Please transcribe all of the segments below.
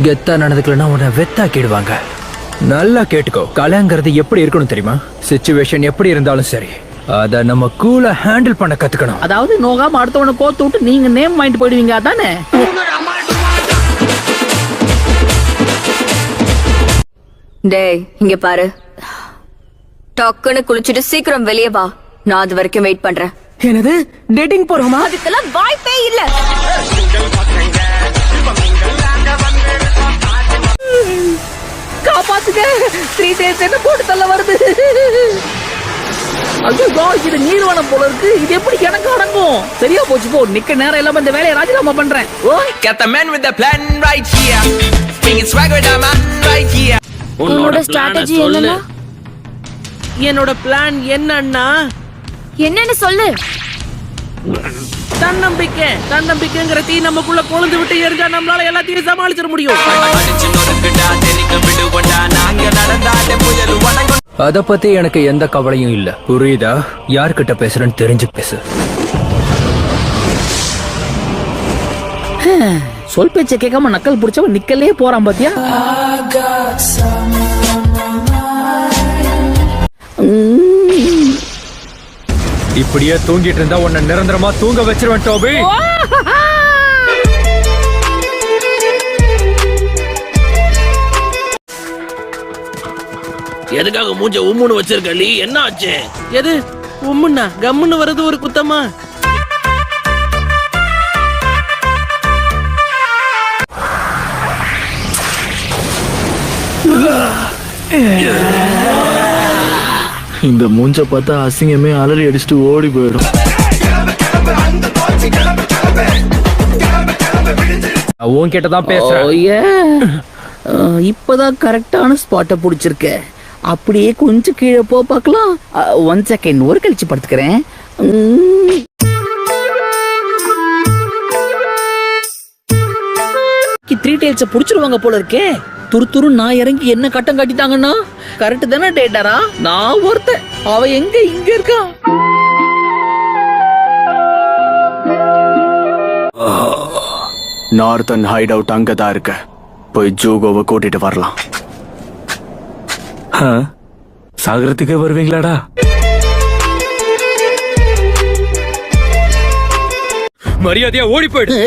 கெத்தா நடந்துக்கலன்னா உன்னை வெத்தாக்கிடுவாங்க. நல்லா கேட்டுக்கோ, கலைங்கிறது எப்படி இருக்கணும் தெரியுமா? சிச்சுவேஷன் எப்படி இருந்தாலும் சரி, அத நம்ம கூலா ஹேண்டில் பண்ண கத்துக்கணும். அதாவது நோகாம அடுத்தவனை கோத்து விட்டு நீங்க நேம் வாங்கிட்டு போயிடுவீங்க, அதானே? டேய் இங்க பாரு, டக்குன்னு குளிச்சுட்டு சீக்கிரம் வெளியே வா. நான் அது வரைக்கும் வெயிட் பண்றேன். என்னது, டேட்டிங் போறோமா? அதுக்கெல்லாம் வாய்ப்பே இல்ல. காப்பாத்துங்க, 3 days என்ன போட்டு தள்ள வருது. ஐயோ, இது நீர்வனம் போல இருக்கு. இது எப்படி எனக்கு அடங்கும்? சரியா போச்சு, போ. நிக்க நேரம் இல்லாம இந்த வேலையை ராஜினாமா பண்றேன். Got the man with the plan right here. Bringing swag with the man right here. உன்னோட ஸ்ட்ராட்டஜி என்னன்னா? என்னோட பிளான் என்னன்னா, என்னன்னு சொல்லு. தன்னம்பிக்கைங்கிற தீ நமக்குள்ள கொழுந்து விட்டு எரிஞ்சா நம்மளால எல்லாத்தையும் சமாளிச்சிட முடியும். அத பத்தி எனக்கு எந்த கவலையும் இல்ல, புரியுதா? யார்கிட்ட பேசுறேன்னு தெரிஞ்சு பேசு. சொல் பேச்ச கேட்காம நக்கல் புடிச்சவன் நிக்கலே போறான் பாத்தியா? இப்படியே தூங்கிட்டு இருந்தா உன்னை நிரந்தரமா தூங்க வச்சிருவேன் டோபி. எதுக்காக மூஞ்ச உம்முன்னு வச்சிருக்க நீ? என்ன ஆச்சு? எது உம்முன்னா கம்முன்னு வருது ஒரு குத்தமா? இந்த மூஞ்ச பார்த்தா அசிங்கமே அலறி அடிச்சுட்டு ஓடி போயிடும். உன்கிட்டதான் பேசுறேன். இப்பதான் கரெக்டான ஸ்பாட்டை புடிச்சிருக்க. அப்படியே கொஞ்சம் கீழே போ பார்க்கலாம். 1 செகண்ட், ஒரு கழிச்சு படுத்துக்கிறேன். 3 tails புடிச்சிருவாங்க போல இருக்கே. துரு நான் இறங்கி என்ன கட்டம் காட்டிட்டாங்கன்னா கரெக்ட் தானே டேட்டாரா? நான் ஒருத்தன், அவ எங்க இங்க இருக்கா? நார்த்தன் ஹைட் அவுட் அங்கதான் இருக்க. போய் ஜூகோவை கூட்டிட்டு வரலாம். சாகரத்துக்கே வருவீங்களாடா? மரியாதையா ஓடி போயிடு.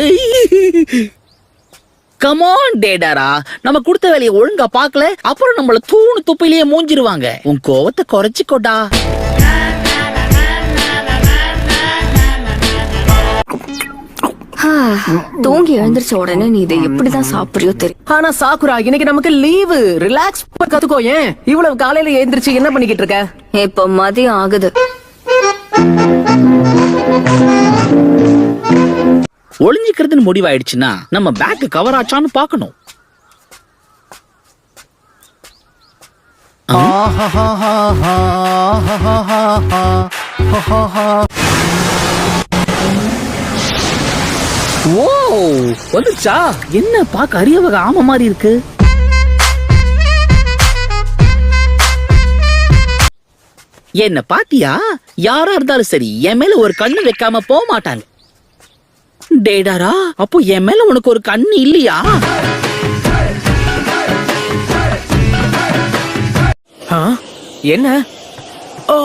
கமான் டேடாரா, நம்ம கொடுத்த வேலையை ஒழுங்கா பாக்கல, அப்புறம் நம்மள தூணு துப்பிலேயே மூஞ்சிருவாங்க. உன் கோவத்தை குறைச்சிக்கோடா. தூங்கி எழுந்திருச்ச உடனே நீ இதை எப்படிதான் சாப்பிடுறியோ தெரியும். ஆனா சாக்குரா, இன்னைக்கு நமக்கு லீவு. ரிலாக்ஸ் கத்துக்கோ. ஏன் இவ்வளவு காலையில எழுந்திருச்சு என்ன பண்ணிக்கிட்டு இருக்க? இப்ப மதியம் ஆகுது. ஒளிஞ்சிக்கிறதுன்னு முடிவாயிடுச்சுன்னா நம்ம பேக் கவர் ஆச்சான்னு பாக்கணும். ஓ வந்துச்சா? என்ன பாக்க அரிய வகை ஆம மாதிரி இருக்கு. என்ன பாத்தியா? யாரா இருந்தாலும் சரி என் மேல ஒரு கண்ணு வைக்காம போக மாட்டாங்க. டேடாரா, அப்போ என் மேல உனக்கு ஒரு கண்ணு இல்லையா? என்ன? ஓ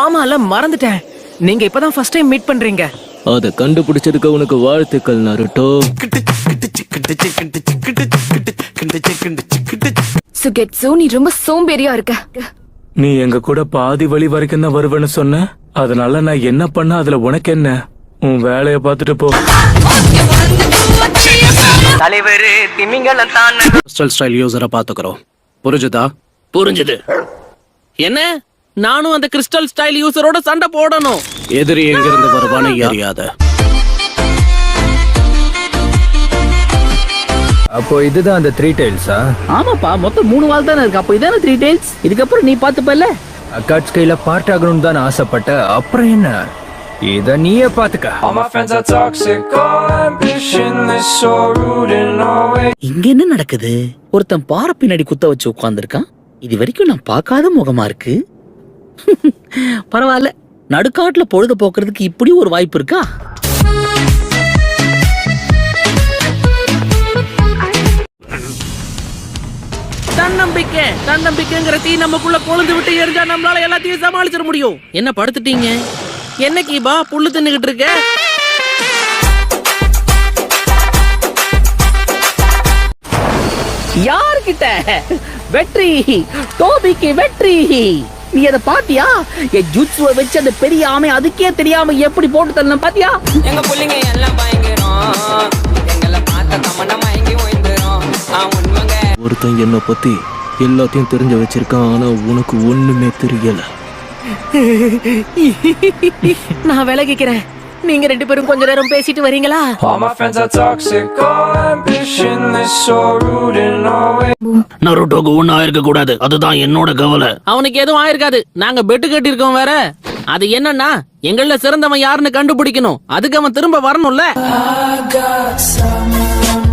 ஆமால, மறந்துட்டேன். நீங்க இப்பதான் ஃபர்ஸ்ட் டைம் மீட் பண்றீங்க. அத கண்டுபிடிச்சதுக்கு உனக்கு வாழ்த்துக்கள் நருட்டோ. சுகெட்சு, நீ ரொம்ப சோம்பேறியா இருக்க. நீ எங்க கூட பாதி வழி வரைக்கும் தான் வருவேன்னு சொன்ன. அதனால நான் என்ன பண்ண அதுல உனக்கு என்ன? உன் வேலைய பார்த்துட்டு போ. தலைவரு திமிங்கலம் தான். கிறிஸ்டல் ஸ்டைல் யூசரை பாத்துக்கிறோம். புரிஞ்சுதா? புரிஞ்சுது. என்ன, நானும் அந்த கிறிஸ்டல் ஸ்டைல் யூசரோட சண்டை போடணும்? எதிரி எங்கிருந்து வருவான்னு அறியாத. அப்போ இதுதான் அந்த 3 tailsா? ஆமாப்பா, மொத்தம் 3 வால் தானே இருக்கு. அப்போ இதான 3 tails. இதுக்கப்புறம் நீ பாத்துப்பல்ல. அக்காட்ஸ் கையில பார்ட் ஆகணும்னு தான் ஆசைப்பட்ட. அப்புறம் என்ன, இத நீயே பாத்துக்க. இங்க என்ன நடக்குது? ஒருத்தன் பாறை பின்னாடி குத்த வச்சு உட்கார்ந்துருக்கான். இது வரைக்கும் நான் பார்க்காத முகமா இருக்கு. பரவாயில்ல, நடுக்காட்டுல பொழுது போக்குறதுக்கு இப்படி ஒரு வாய்ப்பு இருக்கா? தன்னம்பிக்கை தன்னம்பிக்கைங்கிற தீ நமக்குள்ள கொழுந்து விட்டு எரிஞ்சா நம்மளால எல்லாத்தையும் சமாளிச்சிட முடியும். என்ன படுத்துட்டீங்க? என்ன கீபா புல்லு தின்னுகிட்டு இருக்க? யார்கிட்ட? வெற்றி, டோபிக்கு வெற்றி. நீ அதை பாத்தியா? என் ஜுட்சுவை வச்சு அந்த பெரிய ஆமை அதுக்கே தெரியாம எப்படி போட்டு தரணும் பாத்தியா? எங்க புள்ளிங்க எல்லாம் பயங்கரம், எங்களை பார்த்த கமண்டம் வாங்கி ஓய்ந்துரும். உண்மைங்க. ஒருத்தன் என்னை பத்தி எல்லாத்தையும் தெரிஞ்சு வச்சிருக்கான், ஆனா உனக்கு ஒண்ணுமே தெரியல. நான் விலகிக்கிறேன். நீங்க 2 பேரும் கொஞ்ச நேரம் பேசிட்டு வரீங்களா? All my friends are toxic, all ambitionless, so rude and always. நருட்டோக்கு ஒன்னும் ஆயிருக்க கூடாது, அதுதான் என்னோட கவலை. அவனுக்கு எதுவும் ஆயிருக்காது. நாங்க பெட்டு கட்டி இருக்கோம் வேற. அது என்னன்னா எங்கள சிறந்தவன் யாருன்னு கண்டுபிடிக்கணும். அதுக்கு அவன் திரும்ப வரணும்ல. I got someone